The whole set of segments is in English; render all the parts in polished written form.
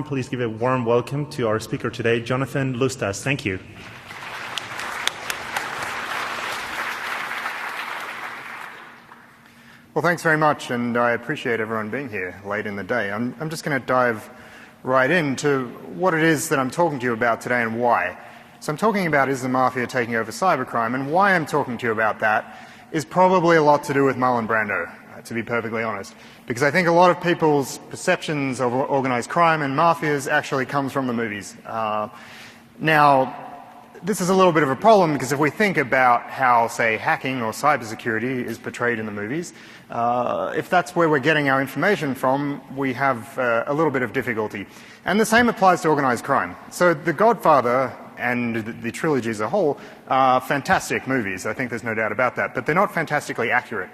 Please give a warm welcome to our speaker today, Jonathan Lustas. Thank you. Well, thanks very much, and I appreciate everyone being here late in the day. I'm just going to dive right into what it is that I'm talking to you about today and why. So I'm talking about, is the Mafia taking over cybercrime? And why I'm talking to you about that is probably a lot to do with Marlon Brando, to be perfectly honest. Because I think a lot of people's perceptions of organized crime and mafias actually comes from the movies. Now, this is a little bit of a problem because if we think about how, say, hacking or cybersecurity is portrayed in the movies, if that's where we're getting our information from, we have a little bit of difficulty. And the same applies to organized crime. So The Godfather and the trilogy as a whole are fantastic movies. I think there's no doubt about that. But they're not fantastically accurate.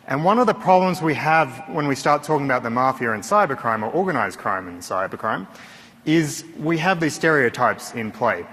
And one of the problems we have when we start talking about the mafia and cybercrime, or organized crime and cybercrime, is we have these stereotypes in play,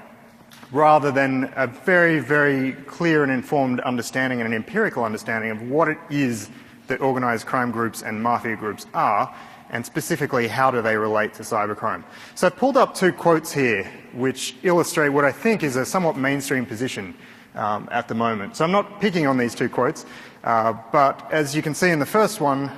rather than a very, very clear and informed understanding and an empirical understanding of what it is that organized crime groups and mafia groups are, and specifically how do they relate to cybercrime. So I've pulled up two quotes here which illustrate what I think is a somewhat mainstream position at the moment. So I'm not picking on these two quotes, but as you can see in the first one,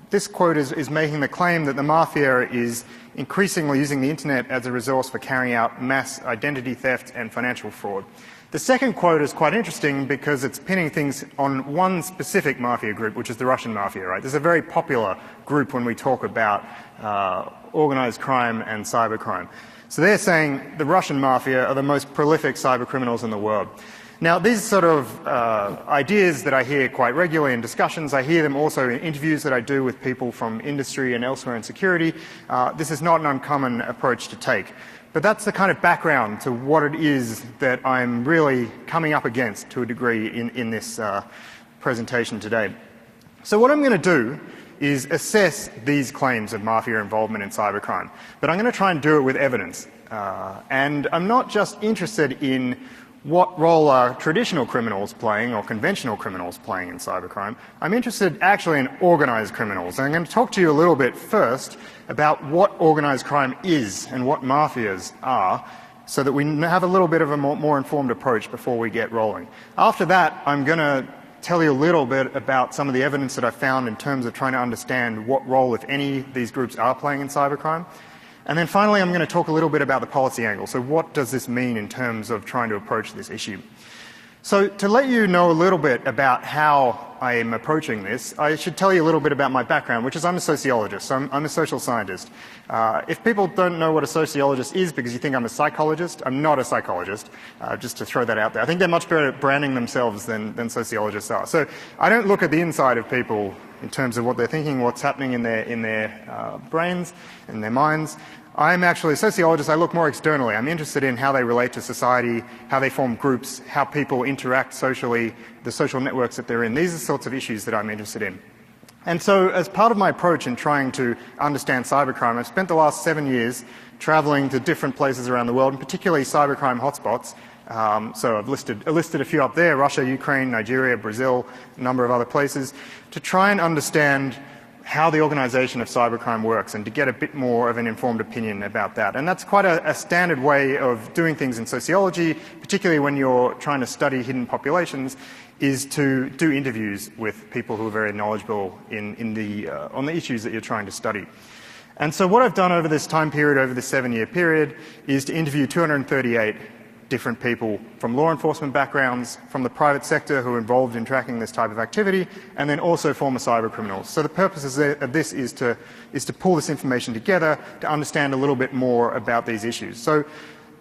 this quote is making the claim that the mafia is increasingly using the internet as a resource for carrying out mass identity theft and financial fraud. The second quote is quite interesting because it's pinning things on one specific mafia group, which is the Russian mafia, right? This is a very popular group when we talk about organized crime and cybercrime. So they're saying the Russian mafia are the most prolific cybercriminals in the world. Now, these sort of ideas that I hear quite regularly in discussions, I hear them also in interviews that I do with people from industry and elsewhere in security. This is not an uncommon approach to take. But that's the kind of background to what it is that I'm really coming up against to a degree in this presentation today. So what I'm going to do is assess these claims of mafia involvement in cybercrime. But I'm going to try and do it with evidence. And I'm not just interested in what role are traditional criminals playing or conventional criminals playing in cybercrime. I'm interested actually in organized criminals. And I'm going to talk to you a little bit first about what organized crime is and what mafias are, so that we have a little bit of a more informed approach before we get rolling. After that, I'm going to tell you a little bit about some of the evidence that I found in terms of trying to understand what role, if any, these groups are playing in cybercrime. And then finally, I'm going to talk a little bit about the policy angle. So what does this mean in terms of trying to approach this issue? So to let you know a little bit about how I am approaching this, I should tell you a little bit about my background, which is I'm a sociologist. So I'm a social scientist. If people don't know what a sociologist is because you think I'm a psychologist, I'm not a psychologist, just to throw that out there. I think they're much better at branding themselves than sociologists are. So I don't look at the inside of people in terms of what they're thinking, what's happening in their brains, in their minds. I'm actually a sociologist. I look more externally. I'm interested in how they relate to society, how they form groups, how people interact socially, the social networks that they're in. These are the sorts of issues that I'm interested in. And so as part of my approach in trying to understand cybercrime, I've spent the last 7 years traveling to different places around the world, and particularly cybercrime hotspots. So I've listed a few up there: Russia, Ukraine, Nigeria, Brazil, a number of other places, to try and understand how the organisation of cybercrime works and to get a bit more of an informed opinion about that. And that's quite a standard way of doing things in sociology, particularly when you're trying to study hidden populations, is to do interviews with people who are very knowledgeable on the issues that you're trying to study. And so what I've done over this time period, over this 7-year period, is to interview 238 different people from law enforcement backgrounds, from the private sector who are involved in tracking this type of activity, and then also former cybercriminals. So the purpose of this is to pull this information together to understand a little bit more about these issues. So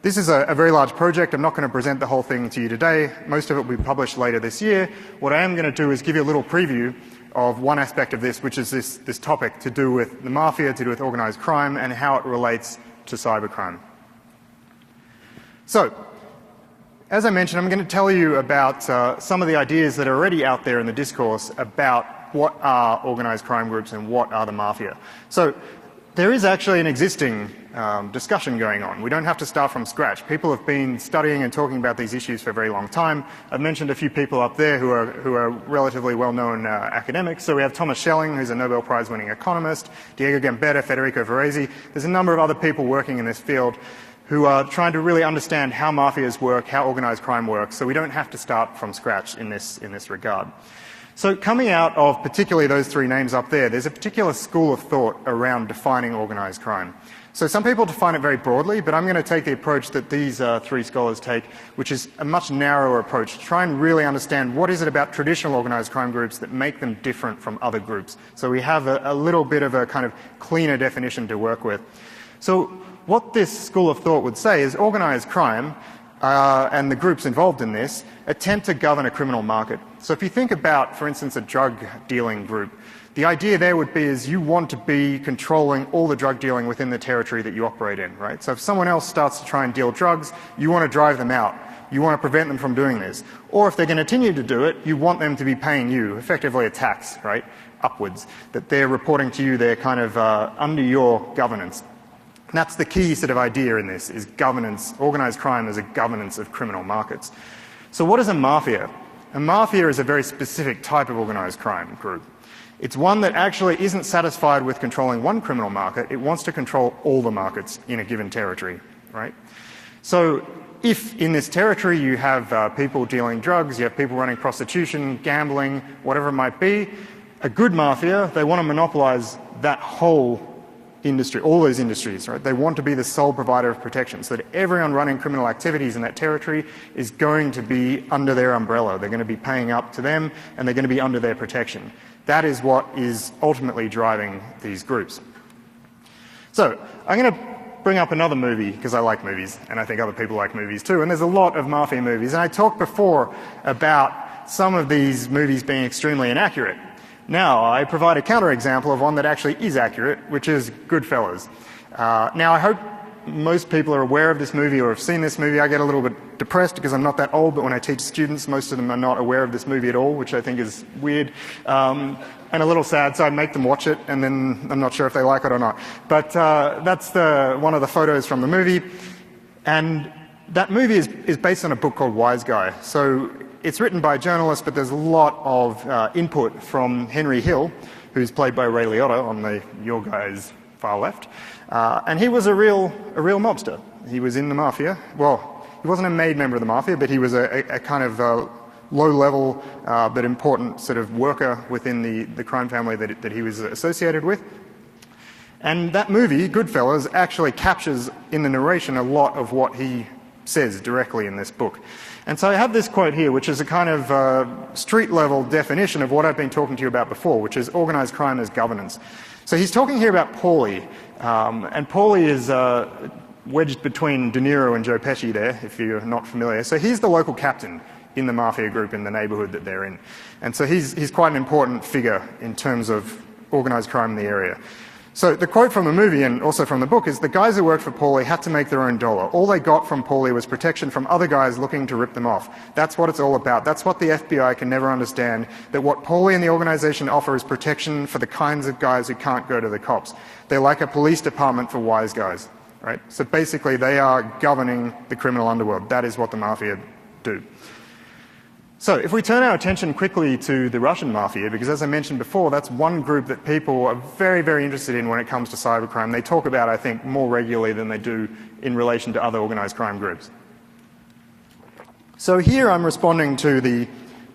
this is a very large project. I'm not going to present the whole thing to you today. Most of it will be published later this year. What I am going to do is give you a little preview of one aspect of this, which is this topic to do with the mafia, to do with organized crime, and how it relates to cybercrime. So, as I mentioned, I'm going to tell you about some of the ideas that are already out there in the discourse about what are organised crime groups and what are the mafia. So there is actually an existing discussion going on. We don't have to start from scratch. People have been studying and talking about these issues for a very long time. I've mentioned a few people up there who are relatively well-known academics. So we have Thomas Schelling, who's a Nobel Prize-winning economist, Diego Gambetta, Federico Varese. There's a number of other people working in this field who are trying to really understand how mafias work, how organised crime works, so we don't have to start from scratch in this regard. So coming out of particularly those three names up there, there's a particular school of thought around defining organised crime. So some people define it very broadly, but I'm going to take the approach that these three scholars take, which is a much narrower approach, to try and really understand what is it about traditional organised crime groups that make them different from other groups. So we have a little bit of a kind of cleaner definition to work with. So what this school of thought would say is organised crime and the groups involved in this attempt to govern a criminal market. So if you think about, for instance, a drug dealing group, the idea there would be is you want to be controlling all the drug dealing within the territory that you operate in, right? So if someone else starts to try and deal drugs, you want to drive them out. You want to prevent them from doing this. Or if they're going to continue to do it, you want them to be paying you, effectively a tax, right, upwards, that they're reporting to you, they're kind of under your governance. And that's the key sort of idea in this, is governance, organised crime as a governance of criminal markets. So what is a mafia? A mafia is a very specific type of organised crime group. It's one that actually isn't satisfied with controlling one criminal market, it wants to control all the markets in a given territory, right? So if in this territory you have people dealing drugs, you have people running prostitution, gambling, whatever it might be, a good mafia, they want to monopolise that whole industry, all those industries, right? They want to be the sole provider of protection so that everyone running criminal activities in that territory is going to be under their umbrella. They're going to be paying up to them and they're going to be under their protection. That is what is ultimately driving these groups. So I'm going to bring up another movie because I like movies and I think other people like movies too, and there's a lot of mafia movies, and I talked before about some of these movies being extremely inaccurate. Now I provide a counterexample of one that actually is accurate, which is Goodfellas. Now I hope most people are aware of this movie or have seen this movie. I get a little bit depressed because I'm not that old, but when I teach students, most of them are not aware of this movie at all, which I think is weird and a little sad, so I make them watch it and then I'm not sure if they like it or not. But that's one of the photos from the movie, and that movie is based on a book called Wise Guy. So it's written by a journalist, but there's a lot of input from Henry Hill, who's played by Ray Liotta on your guy's far left. And he was a real mobster. He was in the Mafia. Well, he wasn't a made member of the Mafia, but he was a kind of low-level but important sort of worker within the crime family that he was associated with. And that movie, Goodfellas, actually captures in the narration a lot of what he says directly in this book. And so I have this quote here, which is a kind of street-level definition of what I've been talking to you about before, which is organised crime as governance. So he's talking here about Paulie, and Paulie is wedged between De Niro and Joe Pesci there, if you're not familiar. So he's the local captain in the mafia group in the neighbourhood that they're in. And so he's quite an important figure in terms of organised crime in the area. So the quote from the movie and also from the book is, the guys who worked for Paulie had to make their own dollar. All they got from Paulie was protection from other guys looking to rip them off. That's what it's all about. That's what the FBI can never understand, that what Paulie and the organisation offer is protection for the kinds of guys who can't go to the cops. They're like a police department for wise guys, right? So basically they are governing the criminal underworld. That is what the Mafia do. So if we turn our attention quickly to the Russian Mafia, because as I mentioned before, that's one group that people are very, very interested in when it comes to cybercrime. They talk about, I think, more regularly than they do in relation to other organised crime groups. So here I'm responding to the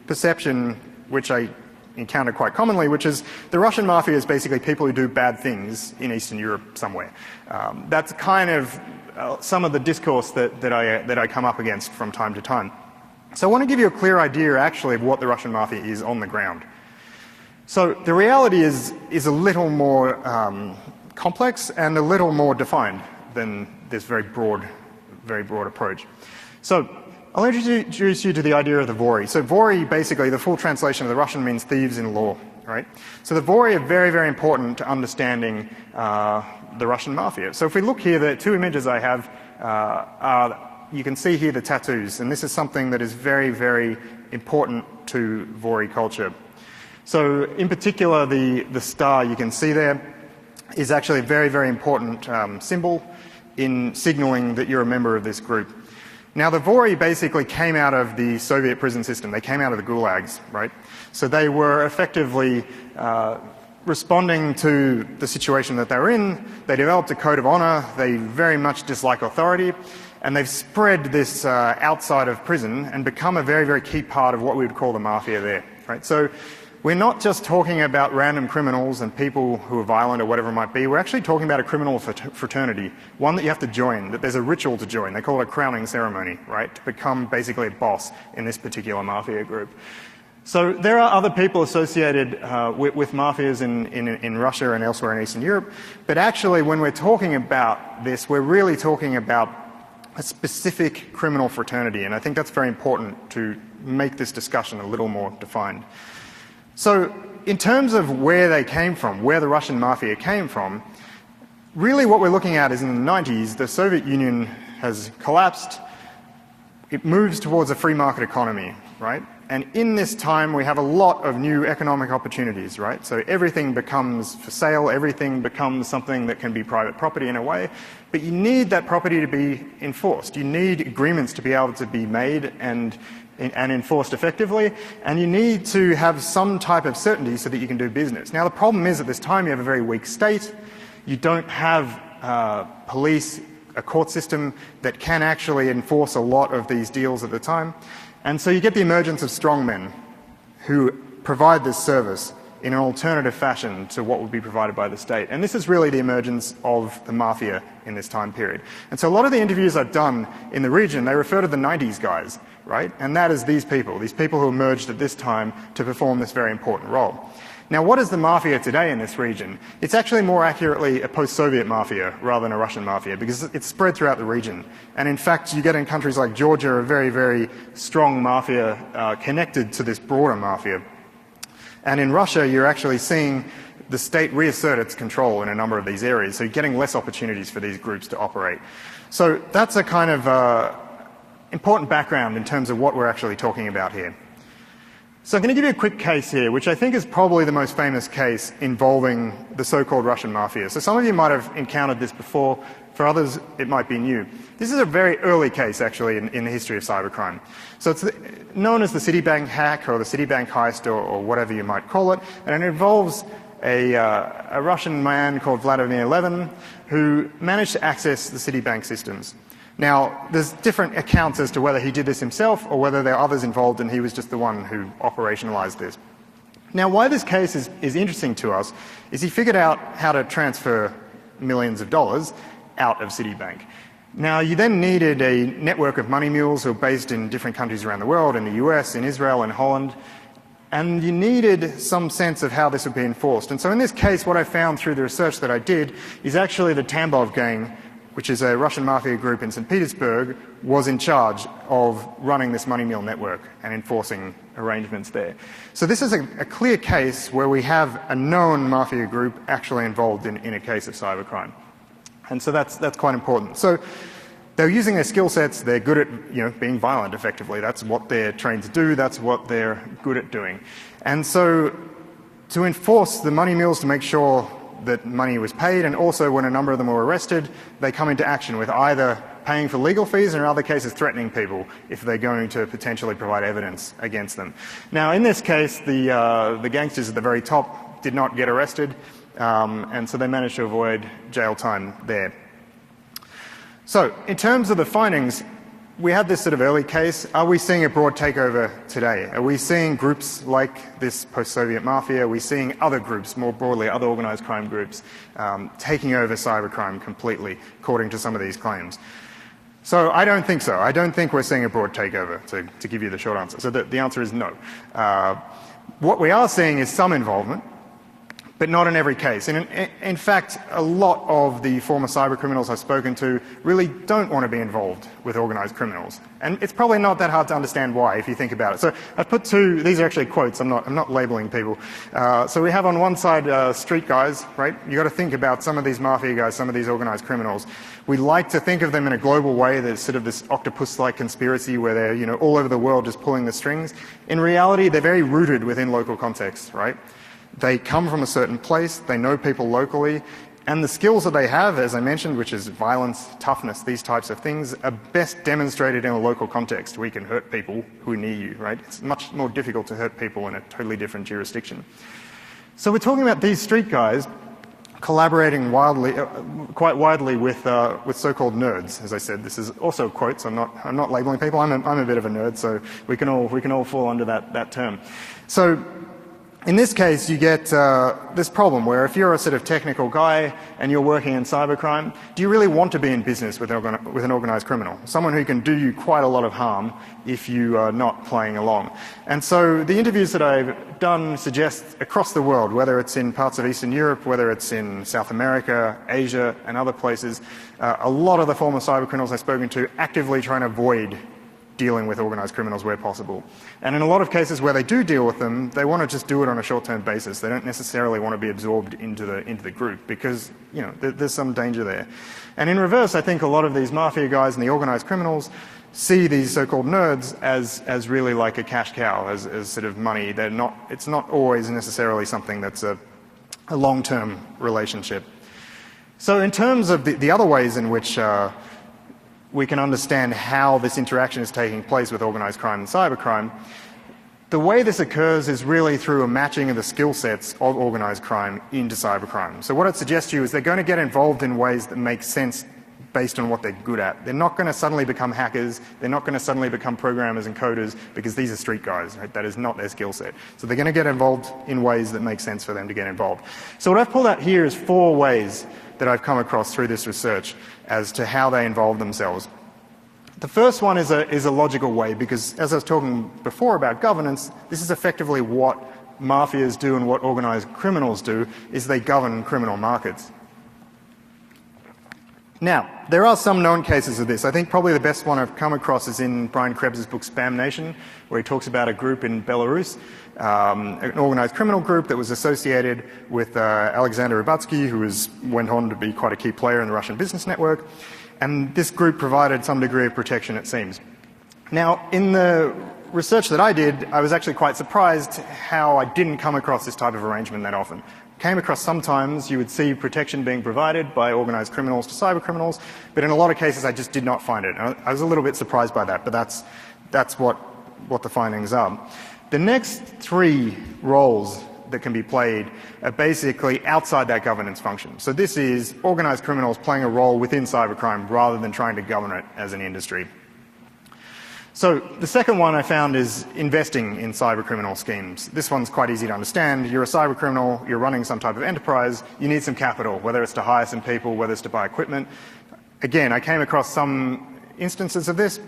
perception which I encounter quite commonly, which is the Russian Mafia is basically people who do bad things in Eastern Europe somewhere. That's kind of some of the discourse that I come up against from time to time. So I want to give you a clear idea actually of what the Russian Mafia is on the ground. So the reality is a little more complex and a little more defined than this very broad approach. So I'll introduce you to the idea of the Vori. So Vori, basically, the full translation of the Russian means thieves in law, right? So the Vori are very, very important to understanding the Russian Mafia. So if we look here, the two images I have are, you can see here the tattoos, and this is something that is very, very important to Vori culture. So in particular, the star you can see there is actually a very, very important symbol. in signaling that you're a member of this group. Now, the Vori basically came out of the Soviet prison system. They came out of the gulags, right? So they were effectively responding to the situation that they were in. They developed a code of honor. They very much dislike authority. And they've spread this outside of prison and become a very, very key part of what we would call the mafia there, right? So we're not just talking about random criminals and people who are violent or whatever it might be. We're actually talking about a criminal fraternity, one that you have to join, that there's a ritual to join. They call it a crowning ceremony, right, to become basically a boss in this particular mafia group. So there are other people associated with mafias in Russia and elsewhere in Eastern Europe, but actually when we're talking about this, we're really talking about a specific criminal fraternity, and I think that's very important to make this discussion a little more defined. So in terms of where they came from, where the Russian mafia came from, really what we're looking at is in the 90s, the Soviet Union has collapsed. It moves towards a free market economy, right? And in this time, we have a lot of new economic opportunities, right? So everything becomes for sale, everything becomes something that can be private property in a way, but you need that property to be enforced. You need agreements to be able to be made and enforced effectively, and you need to have some type of certainty so that you can do business. Now, the problem is at this time you have a very weak state. You don't have police, a court system that can actually enforce a lot of these deals at the time. And so you get the emergence of strongmen who provide this service in an alternative fashion to what would be provided by the state. And this is really the emergence of the mafia in this time period. And so a lot of the interviews I've done in the region, they refer to the 90s guys, right? And that is these people who emerged at this time to perform this very important role. Now, what is the mafia today in this region? It's actually more accurately a post-Soviet mafia rather than a Russian mafia because it's spread throughout the region. And in fact, you get in countries like Georgia a very, very strong mafia connected to this broader mafia. And in Russia, you're actually seeing the state reassert its control in a number of these areas, so you're getting less opportunities for these groups to operate. So that's a kind of important background in terms of what we're actually talking about here. So I'm going to give you a quick case here, which I think is probably the most famous case involving the so-called Russian mafia. So some of you might have encountered this before. For others, it might be new. This is a very early case, actually, in the history of cybercrime. So it's known as the Citibank hack or the Citibank heist or whatever you might call it. And it involves a Russian man called Vladimir Levin who managed to access the Citibank systems. Now, there's different accounts as to whether he did this himself or whether there are others involved and he was just the one who operationalized this. Now, why this case is interesting to us is he figured out how to transfer millions of dollars out of Citibank. Now, you then needed a network of money mules who are based in different countries around the world, in the US, in Israel, in Holland, and you needed some sense of how this would be enforced. And so in this case, what I found through the research that I did is actually the Tambov gang, which is a Russian mafia group in St. Petersburg, was in charge of running this money mule network and enforcing arrangements there. So this is a clear case where we have a known mafia group actually involved in a case of cybercrime. And so that's quite important. So they're using their skill sets, they're good at being violent effectively. That's what they're trained to do, that's what they're good at doing. And so to enforce the money mules to make sure that money was paid, and also when a number of them were arrested, they come into action with either paying for legal fees and in other cases threatening people if they're going to potentially provide evidence against them. Now in this case, the gangsters at the very top did not get arrested, and so they managed to avoid jail time there. So in terms of the findings, we had this sort of early case. Are we seeing a broad takeover today? Are we seeing groups like this post-Soviet mafia? Are we seeing other groups, more broadly, other organised crime groups, taking over cybercrime completely, according to some of these claims? So I don't think so. I don't think we're seeing a broad takeover, to give you the short answer. So the answer is no. What we are seeing is some involvement, but not in every case. And in fact, a lot of the former cybercriminals I've spoken to really don't want to be involved with organised criminals. And it's probably not that hard to understand why, if you think about it. So I've put two, these are actually quotes, I'm not labelling people. So we have on one side street guys, right? You've got to think about some of these mafia guys, some of these organised criminals. We like to think of them in a global way. There's sort of this octopus-like conspiracy where they're all over the world just pulling the strings. In reality, they're very rooted within local contexts, right? They come from a certain place, they know people locally, And the skills that they have, as I mentioned, which is violence, toughness, these types of things, are best demonstrated in a local context where you can hurt people who are near you, right? It's much more difficult to hurt people in a totally different jurisdiction. So we're talking about these street guys collaborating quite widely with so-called nerds. As I said, this is also quotes. I'm not labeling people. I'm a bit of a nerd, so we can all fall under that term. So in this case, you get this problem where if you're a sort of technical guy and you're working in cybercrime, do you really want to be in business with an organized criminal? Someone who can do you quite a lot of harm if you are not playing along. And so the interviews that I've done suggest across the world, whether it's in parts of Eastern Europe, whether it's in South America, Asia, and other places, a lot of the former cybercriminals I've spoken to actively trying to avoid dealing with organized criminals where possible. And in a lot of cases where they do deal with them, they want to just do it on a short-term basis. They don't necessarily want to be absorbed into the group because, you know, there's some danger there. And in reverse, I think a lot of these mafia guys and the organized criminals see these so-called nerds as really like a cash cow, as sort of money. It's not always necessarily something that's a long-term relationship. So in terms of the other ways in which we can understand how this interaction is taking place with organized crime and cybercrime, the way this occurs is really through a matching of the skill sets of organized crime into cybercrime. So what I'd suggest to you is they're going to get involved in ways that make sense based on what they're good at. They're not going to suddenly become hackers. They're not going to suddenly become programmers and coders because these are street guys. Right? That is not their skill set. So they're going to get involved in ways that make sense for them to get involved. So what I've pulled out here is 4 ways that I've come across through this research as to how they involve themselves. The first one is a logical way because, as I was talking before about governance, this is effectively what mafias do and what organized criminals do, is they govern criminal markets. Now, there are some known cases of this. I think probably the best one I've come across is in Brian Krebs' book Spam Nation, where he talks about a group in Belarus, an organized criminal group that was associated with Alexander Rubatsky, who went on to be quite a key player in the Russian business network. And this group provided some degree of protection, it seems. Now, in the research that I did, I was actually quite surprised how I didn't come across this type of arrangement that often. Came across sometimes you would see protection being provided by organized criminals to cyber criminals, but in a lot of cases I just did not find it. I was a little bit surprised by that, but that's what the findings are. The next 3 roles that can be played are basically outside that governance function. So this is organized criminals playing a role within cybercrime rather than trying to govern it as an industry. So the second one I found is investing in cybercriminal schemes. This one's quite easy to understand. You're a cybercriminal, you're running some type of enterprise, you need some capital, whether it's to hire some people, whether it's to buy equipment. Again, I came across some instances of this,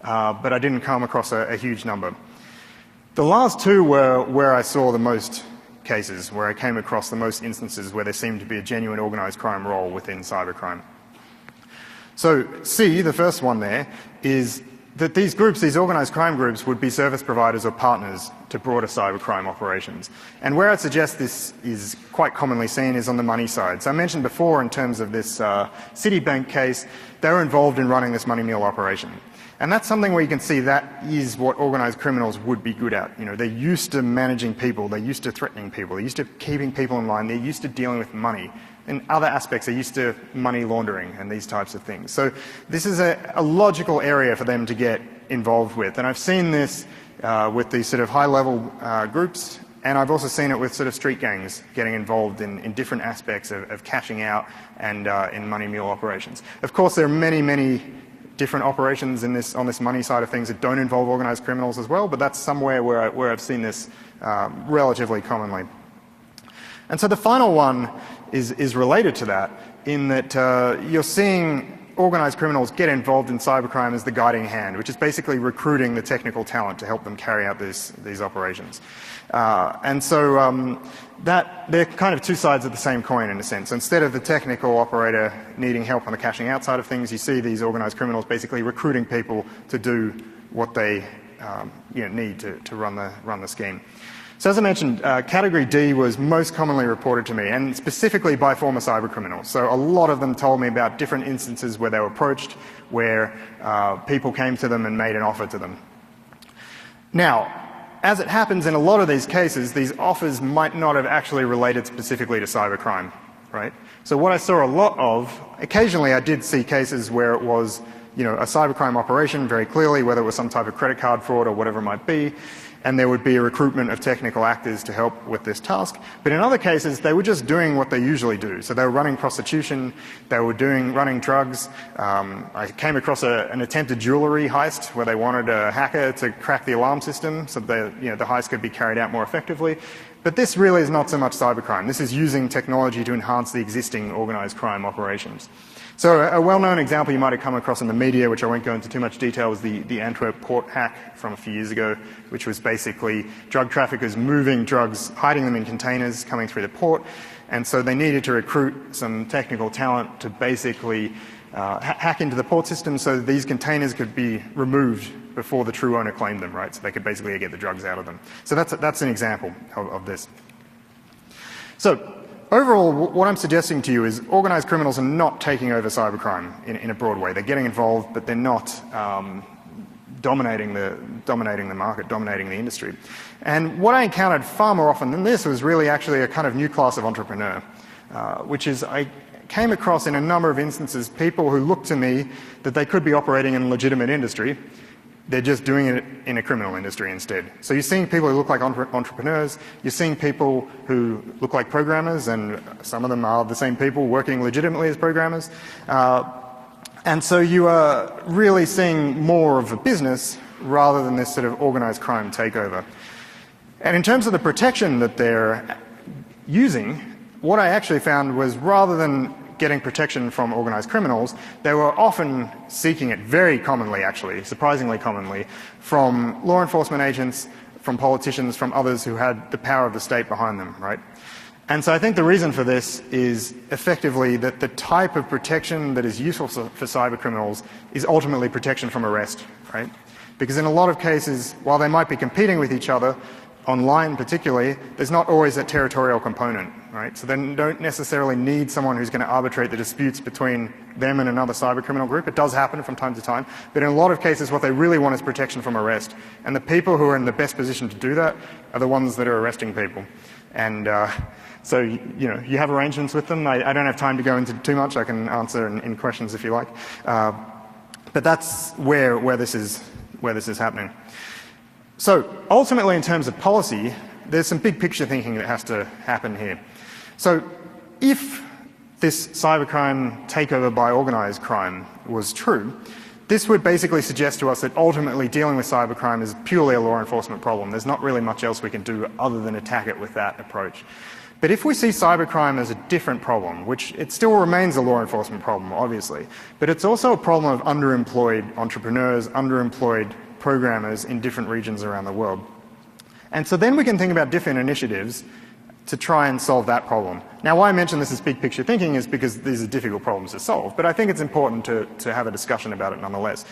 but I didn't come across a huge number. The last 2 were where I saw the most cases, where I came across the most instances where there seemed to be a genuine organized crime role within cybercrime. So C, the first one there, is that these groups, these organized crime groups, would be service providers or partners to broader cybercrime operations. And where I'd suggest this is quite commonly seen is on the money side. So I mentioned before in terms of this Citibank case, they were involved in running this money mule operation. And that's something where you can see that is what organized criminals would be good at. You know, they're used to managing people, they're used to threatening people, they're used to keeping people in line, they're used to dealing with money. In other aspects, they're used to money laundering and these types of things. So this is a logical area for them to get involved with. And I've seen this with these sort of high-level groups, and I've also seen it with sort of street gangs getting involved in different aspects of cashing out and in money mule operations. Of course, there are many, many different operations on this money side of things that don't involve organized criminals as well, but that's somewhere where I've seen this relatively commonly. And so the final one is related to that in that you're seeing organized criminals get involved in cybercrime as the guiding hand, which is basically recruiting the technical talent to help them carry out these operations. And so that they're kind of 2 sides of the same coin in a sense. Instead of the technical operator needing help on the cashing out side of things, you see these organized criminals basically recruiting people to do what they need to run the scheme. So as I mentioned, category D was most commonly reported to me, and specifically by former cybercriminals. So a lot of them told me about different instances where they were approached, where people came to them and made an offer to them. Now, as it happens in a lot of these cases, these offers might not have actually related specifically to cybercrime. right? So what I saw a lot of, occasionally I did see cases where it was, you know, a cybercrime operation very clearly, whether it was some type of credit card fraud or whatever it might be, and there would be a recruitment of technical actors to help with this task. But in other cases, they were just doing what they usually do. So they were running prostitution, they were running drugs. I came across an attempted jewelry heist where they wanted a hacker to crack the alarm system so that the heist could be carried out more effectively. But this really is not so much cybercrime. This is using technology to enhance the existing organised crime operations. So a well-known example you might have come across in the media, which I won't go into too much detail, was the Antwerp port hack from a few years ago, which was basically drug traffickers moving drugs, hiding them in containers, coming through the port. And so they needed to recruit some technical talent to basically hack into the port system so that these containers could be removed before the true owner claimed them, right? So they could basically get the drugs out of them. So that's an example of this. So overall, what I'm suggesting to you is organised criminals are not taking over cybercrime in a broad way. They're getting involved, but they're not dominating the market, dominating the industry. And what I encountered far more often than this was really actually a kind of new class of entrepreneur, which is I came across in a number of instances people who looked to me that they could be operating in a legitimate industry. They're just doing it in a criminal industry instead. So you're seeing people who look like entrepreneurs, you're seeing people who look like programmers, and some of them are the same people working legitimately as programmers. And so you are really seeing more of a business rather than this sort of organised crime takeover. And in terms of the protection that they're using, what I actually found was rather than getting protection from organised criminals, they were often seeking it very commonly, actually, surprisingly commonly, from law enforcement agents, from politicians, from others who had the power of the state behind them, right? And so I think the reason for this is effectively that the type of protection that is useful for cyber criminals is ultimately protection from arrest, right? Because in a lot of cases, while they might be competing with each other, online particularly, there's not always that territorial component, right? So they don't necessarily need someone who's going to arbitrate the disputes between them and another cybercriminal group. It does happen from time to time, but in a lot of cases what they really want is protection from arrest. And the people who are in the best position to do that are the ones that are arresting people. And so, you know, you have arrangements with them. I don't have time to go into too much. I can answer in questions if you like. But that's where this is happening. So ultimately, in terms of policy, there's some big picture thinking that has to happen here. So if this cybercrime takeover by organised crime was true, this would basically suggest to us that ultimately dealing with cybercrime is purely a law enforcement problem. There's not really much else we can do other than attack it with that approach. But if we see cybercrime as a different problem, which it still remains a law enforcement problem, obviously, but it's also a problem of underemployed entrepreneurs, underemployed programmers in different regions around the world. And so then we can think about different initiatives to try and solve that problem. Now, why I mention this as big picture thinking is because these are difficult problems to solve, but I think it's important to have a discussion about it nonetheless.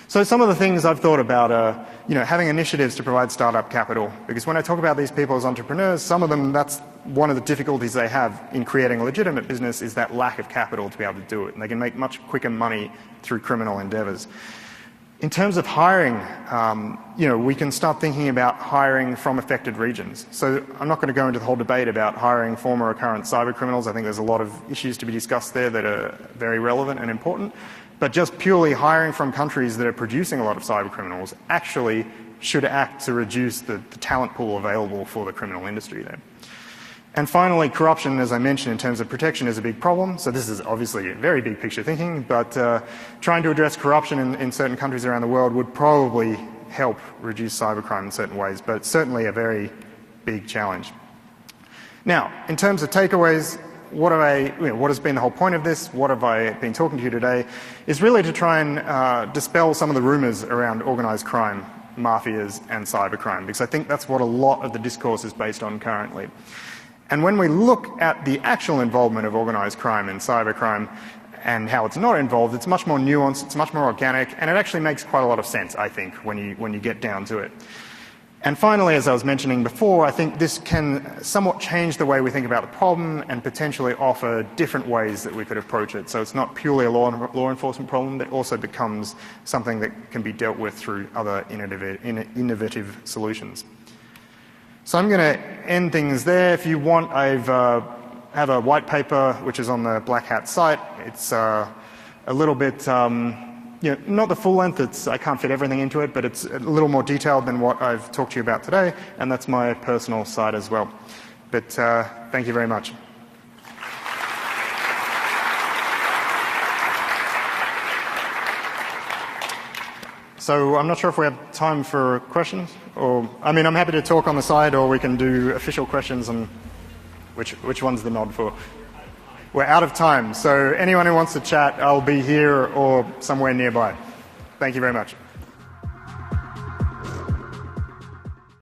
So some of the things I've thought about are, you know, having initiatives to provide startup capital, because when I talk about these people as entrepreneurs, some of them, that's one of the difficulties they have in creating a legitimate business is that lack of capital to be able to do it, and they can make much quicker money through criminal endeavours. In terms of hiring, you know, we can start thinking about hiring from affected regions. So I'm not going to go into the whole debate about hiring former or current cyber criminals. I think there's a lot of issues to be discussed there that are very relevant and important. But just purely hiring from countries that are producing a lot of cyber criminals actually should act to reduce the talent pool available for the criminal industry there. And finally, corruption, as I mentioned, in terms of protection is a big problem. So this is obviously very big picture thinking, but trying to address corruption in certain countries around the world would probably help reduce cybercrime in certain ways, but it's certainly a very big challenge. Now, in terms of takeaways, what has been the whole point of this, what have I been talking to you today, is really to try and dispel some of the rumours around organised crime, mafias and cybercrime, because I think that's what a lot of the discourse is based on currently. And when we look at the actual involvement of organised crime and cybercrime and how it's not involved, it's much more nuanced, it's much more organic, and it actually makes quite a lot of sense, I think, when you get down to it. And finally, as I was mentioning before, I think this can somewhat change the way we think about the problem and potentially offer different ways that we could approach it. So it's not purely a law enforcement problem, but also becomes something that can be dealt with through other innovative solutions. So I'm going to end things there. If you want, I've have a white paper which is on the Black Hat site. It's a little bit, not the full length, I can't fit everything into it, but it's a little more detailed than what I've talked to you about today, and that's my personal site as well. But thank you very much. So I'm not sure if we have time for questions, or, I mean, I'm happy to talk on the side, or we can do official questions, and which one's the nod for? We're out of time, so anyone who wants to chat, I'll be here or somewhere nearby. Thank you very much.